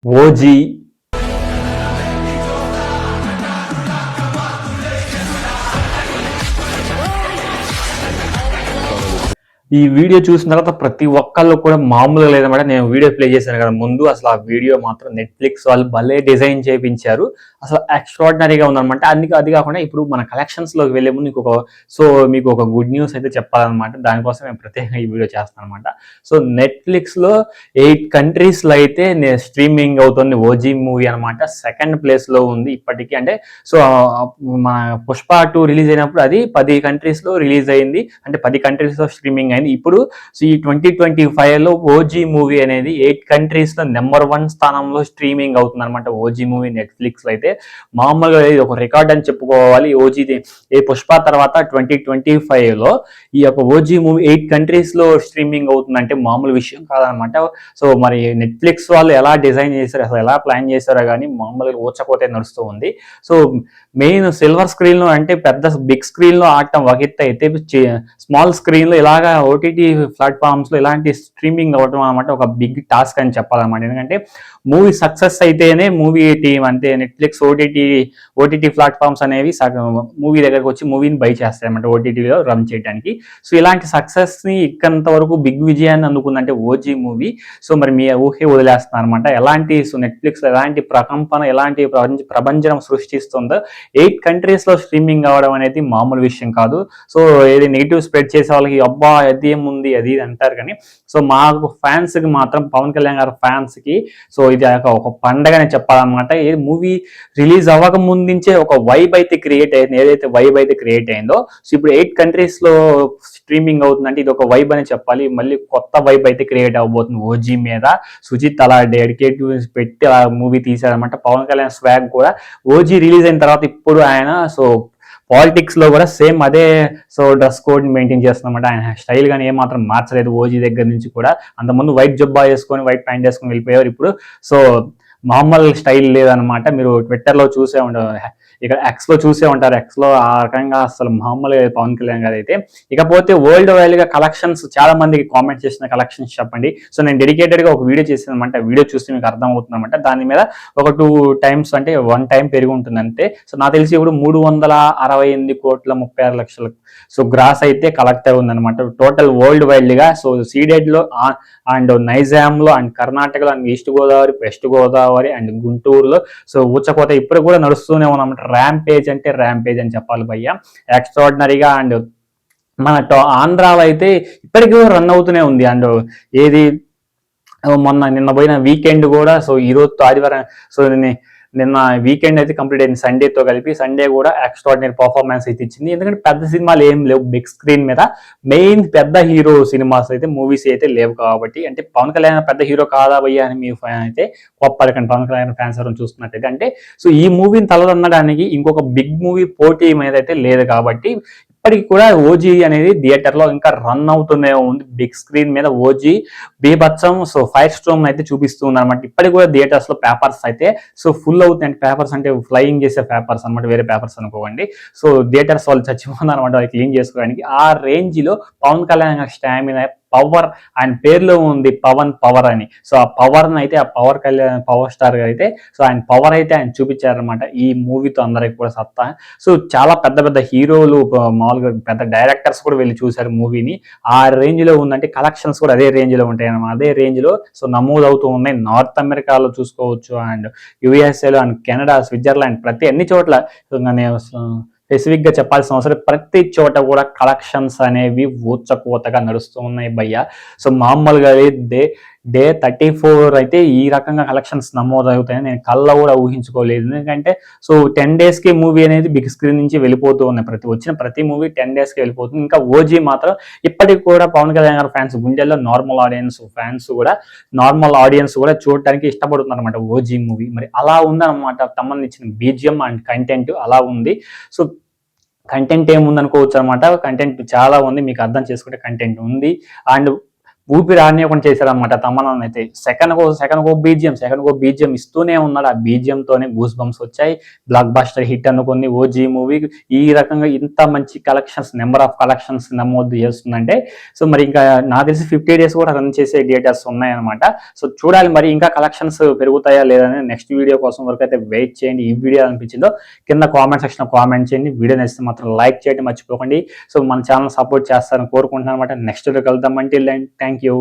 OG ఈ video చూసిన తర్వాత ప్రతి ఒక్కళ్ళు కూడా మామూలుగా లేదన్నమాట. నేను వీడియో ప్లే చేశాను కదా ముందు, అసలు ఆ వీడియో మాత్రం నెట్‌ఫ్లిక్స్ వాళ్ళు భలే డిజైన్ చేపించారు. అసలు ఎక్స్ట్రార్డినరీగా ఉందన్నమాట. అది కాకుండా ఇప్పుడు మన కలెక్షన్స్‌లోకి వెళ్ళే ముందు మీకు ఒక గుడ్ న్యూస్ అయితే చెప్పాలన్నమాట. దానికోసం నేను ప్రత్యేకంగా ఈ వీడియో చేస్తానన్నమాట. సో నెట్‌ఫ్లిక్స్‌లో 8 కంట్రీస్‌లో అయితే స్ట్రీమింగ్ అవుతుంది ఓజీ మూవీ అన్నమాట. సెకండ్ ప్లేస్‌లో ఉంది ఇప్పటికి. అంటే సో మన 'పుష్ప 2' రిలీజ్ అయినప్పుడు అది 10 కంట్రీస్‌లో రిలీజ్ అయింది. అంటే 10 కంట్రీస్‌లో స్ట్రీమింగ్ అయింది. ఇప్పుడు ఈ 2025లో ఓజీ మూవీ అనేది 8 కంట్రీస్‌లో నెంబర్ 1 స్థానంలో స్ట్రీమింగ్ అవుతుంది అనమాట. ఓజీ మూవీ నెట్‌ఫ్లిక్స్‌లో అయితే మామూలుగా ఇది ఒక రికార్డ్ అని చెప్పుకోవాలి. ఓజీది ఏ 'పుష్ప' తర్వాత 2025లో ఈ యొక్క ఓజీ మూవీ 8 కంట్రీస్‌లో స్ట్రీమింగ్ అవుతుందంటే మామూలు విషయం కాదనమాట. సో మరి నెట్‌ఫ్లిక్స్ వాళ్ళు ఎలా డిజైన్ చేశారు, అసలు ఎలా ప్లాన్ చేశారో కానీ మామూలుగా ఊచకోతే నడుస్తూ ఉంది. సో మెయిన్ సిల్వర్ స్క్రీన్లో అంటే పెద్ద బిగ్ స్క్రీన్లో ఆడటం ఒక ఎత్తు అయితే స్మాల్ స్క్రీన్లో ఇలాగా ఓటీటీ ప్లాట్ఫామ్స్లో ఇలాంటి స్ట్రీమింగ్ అవ్వడం అనమాట ఒక బిగ్ టాస్క్ అని చెప్పాలన్నమాట. ఎందుకంటే మూవీ సక్సెస్ అయితేనే మూవీ టీం అంటే నెట్‌ఫ్లిక్స్ ఓటీటీ ప్లాట్ఫామ్స్ అనేవి మూవీ దగ్గరకు వచ్చి మూవీని బై చేస్తాయి అన్నమాట ఓటీటీలో రన్ చేయడానికి. సో ఇలాంటి సక్సెస్ని ఇక్కడంత వరకు బిగ్ విజయాన్ని అందుకుందంటే ఓజీ మూవీ. సో మరి మీ ఊహే వదిలేస్తున్నారు అనమాట. నెట్‌ఫ్లిక్స్ ఎలాంటి ప్రకంపన, ఎలాంటి ప్రభంజనం సృష్టిస్తుందో 8 కంట్రీస్లో స్ట్రీమింగ్ అవ్వడం అనేది మామూలు విషయం కాదు. సో ఏది నెగిటివ్ స్ప్రెడ్ చేసే వాళ్ళకి అబ్బా అదేముంది అది అంటారు కానీ, సో మాకు ఫ్యాన్స్కి మాత్రం పవన్ కళ్యాణ్ గారి ఫ్యాన్స్కి సో ఇది ఒక పండగనే చెప్పాలన్నమాట. ఏ మూవీ రిలీజ్ అవ్వక ముందుంచే ఒక వైబ్ అయితే క్రియేట్ అయింది. ఏదైతే వైబ్ అయితే క్రియేట్ అయిందో సో ఇప్పుడు 8 కంట్రీస్లో స్ట్రీమింగ్ అవుతుందంటే ఇది ఒక వైబ్ అని చెప్పాలి. మళ్ళీ కొత్త వైబ్ అయితే క్రియేట్ అవ్వబోతుంది ఓజీ మీద. సుజిత్ అలా డెడికేట్ పెట్టి అలా మూవీ తీశారనమాట. పవన్ కళ్యాణ్ స్వాగ్ కూడా ఓజీ రిలీజ్ అయిన తర్వాత ఇప్పుడు ఆయన సో పాలిటిక్స్ లో కూడా సేమ్ అదే సో డ్రెస్ కోడ్ మెయింటైన్ చేస్తున్నమాట. ఆయన స్టైల్ కానీ ఏమాత్రం మార్చలేదు ఓజీ దగ్గర నుంచి కూడా. అంతకుముందు వైట్ జబ్బా వేసుకొని వైట్ ప్యాంట్ వేసుకొని వెళ్ళిపోయారు. ఇప్పుడు సో మామూలు స్టైల్ లేదనమాట. మీరు ట్విట్టర్లో చూసే ఉండరు, ఇక్కడ ఎక్స్లో చూసే ఉంటారు. ఎక్స్లో ఆ రకంగా అసలు మామూలు పవన్ కళ్యాణ్ గారు అయితే. ఇకపోతే వరల్డ్ వైడ్ గా కలెక్షన్స్ చాలా మందికి కామెంట్ చేసిన కలెక్షన్స్ చెప్పండి. సో నేను డెడికేటెడ్గా ఒక వీడియో చేసాను అనమాట. వీడియో చూస్తే మీకు అర్థం అవుతుంది అనమాట. దాని మీద ఒక 2 టైమ్స్ అంటే 1 టైం పెరిగి ఉంటుంది అంతే. సో నాకు తెలిసి ఇప్పుడు 368,36,00,000 సో గ్రాస్ అయితే కలెక్ట్ ఉందన్నమాట టోటల్ వరల్డ్ వైడ్ గా. సో సీడెడ్లో అండ్ నైజాంలో అండ్ కర్ణాటకలో and east Godavari, west Godavari and గుంటూరులో సో ఊచకోత ఇప్పుడు కూడా నడుస్తూనే ఉన్నమాట. ర్యాంపేజ్ అంటే ర్యాంపేజ్ అని చెప్పాలి భయ్య, ఎక్స్ట్రాడినరీగా. అండ్ మన ఆంధ్రాలో అయితే ఇప్పటికీ రన్ అవుతూనే ఉంది. అండ్ ఏది నిన్న పోయిన వీకెండ్ కూడా సో ఈరోజు ఆదివారం సో నిన్న వీకెండ్ అయితే కంప్లీట్ అయింది సండేతో కలిపి. సండే కూడా ఎక్స్ట్రాడినరీ పర్ఫార్మెన్స్ అయితే ఇచ్చింది. ఎందుకంటే పెద్ద సినిమాలు ఏం లేవు బిగ్ స్క్రీన్ మీద. మెయిన్ పెద్ద హీరో సినిమాస్ అయితే మూవీస్ అయితే లేవు కాబట్టి. అంటే పవన్ కళ్యాణ్ పెద్ద హీరో కాదా భయ్యా అని మీ ఫ్యాన్ అయితే కోప్పడకండి, పవన్ కళ్యాణ్ ఫ్యాన్స్ ఎవరైనా చూస్తున్నట్టయితే. అంటే సో ఈ మూవీని తలదన్నడానికి ఇంకొక బిగ్ మూవీ పోటీ మీద అయితే లేదు కాబట్టి ఇప్పటికి కూడా ఓజీ అనేది థియేటర్లో ఇంకా రన్ అవుతూనే ఉంది. బిగ్ స్క్రీన్ మీద ఓజీ బీభత్సం సో ఫైర్ స్ట్రోమ్ అయితే చూపిస్తుంది అనమాట. ఇప్పటికి కూడా థియేటర్స్ లో పేపర్స్ అయితే సో ఫుల్ అవుతాయి. పేపర్స్ అంటే ఫ్లయింగ్ చేసే పేపర్స్ అనమాట, వేరే పేపర్స్ అనుకోండి. సో థియేటర్స్ వాళ్ళు చచ్చిపోతున్నారు అనమాట వాళ్ళు క్లీన్ చేసుకోవడానికి. ఆ రేంజ్ లో పవన్ కళ్యాణ్ స్టామినా, పవర్ ఆయన పేరులో ఉంది పవర్ అని. సో ఆ పవర్ అయితే ఆ పవర్ స్టార్ గారు అయితే సో ఆయన పవర్ అయితే ఆయన చూపించారనమాట ఈ మూవీతో అందరికి కూడా సత్తా. సో చాలా పెద్ద పెద్ద హీరోలు, మామూలుగా పెద్ద డైరెక్టర్స్ కూడా వెళ్ళి చూశారు మూవీని. ఆ రేంజ్ లో ఉందంటే కలెక్షన్స్ కూడా అదే రేంజ్ లో ఉంటాయి అన్నమాట. అదే రేంజ్ లో సో నమోదవుతూ ఉన్నాయి. నార్త్ అమెరికాలో చూసుకోవచ్చు అండ్ యుఎస్ఏలో అండ్ కెనడా, స్విట్జర్లాండ్ అన్ని చోట్ల స్పెసిఫిక్ గా చెప్పాల్సిన అవసరం ప్రతి చోట కూడా కలెక్షన్స్ అనేవి ఊచకోతగా నడుస్తూ ఉన్నాయి భయ్య. సో మామూలుగా డే 34 అయితే ఈ రకంగా కలెక్షన్స్ నమోదవుతాయని నేను కళ్ళ కూడా ఊహించుకోలేదు. ఎందుకంటే సో 10 daysకి మూవీ అనేది బిగ్ స్క్రీన్ నుంచి వెళ్ళిపోతూ ఉన్నాయి. వచ్చిన ప్రతి మూవీ 10 daysకి వెళ్ళిపోతుంది. ఇంకా ఓజీ మాత్రం ఇప్పటికి కూడా పవన్ కళ్యాణ్ గారి ఫ్యాన్స్ గుండెల్లో నార్మల్ ఆడియన్స్ కూడా చూడటానికి ఇష్టపడుతున్నారు అనమాట ఓజీ మూవీ. మరి అలా ఉందన్నమాట సంబంధించిన బీజిఎం అండ్ కంటెంట్ అలా ఉంది. సో కంటెంట్ ఏముందనుకోవచ్చు అనమాట. కంటెంట్ చాలా ఉంది, మీకు అర్థం చేసుకుంటే కంటెంట్ ఉంది. అండ్ ఊపిరి ఆడనీయకుండా చేశారనమాట తమన్నాని అయితే. సెకండ్ కో బీజిఎం ఇస్తూనే ఉన్నాడు. ఆ బీజిఎం తోనే గూస్ బంప్స్ వచ్చాయి. బ్లాక్ బస్టర్ హిట్ అనుకుంది ఓజీ మూవీ. ఈ రకంగా ఇంత మంచి కలెక్షన్స్, నెంబర్ ఆఫ్ కలెక్షన్స్ నమోదు చేస్తుందంటే సో మరి ఇంకా నాకు తెలిసి 50 days కూడా రన్ చేసే థియేటర్స్ ఉన్నాయన్నమాట. సో చూడాలి మరి ఇంకా కలెక్షన్స్ పెరుగుతాయా లేదని. నెక్స్ట్ వీడియో కోసం వరకు అయితే వెయిట్ చేయండి. ఈ వీడియో అనిపించిందో కింద కామెంట్ సెక్షన్ కామెంట్ చేయండి. వీడియో నచ్చితే మాత్రం లైక్ చేయడం మర్చిపోకండి. సో మన ఛానల్ సపోర్ట్ చేస్తారని కోరుకుంటున్నాను అనమాట. నెక్స్ట్ వీడియో కలుద్దాం. Thank you.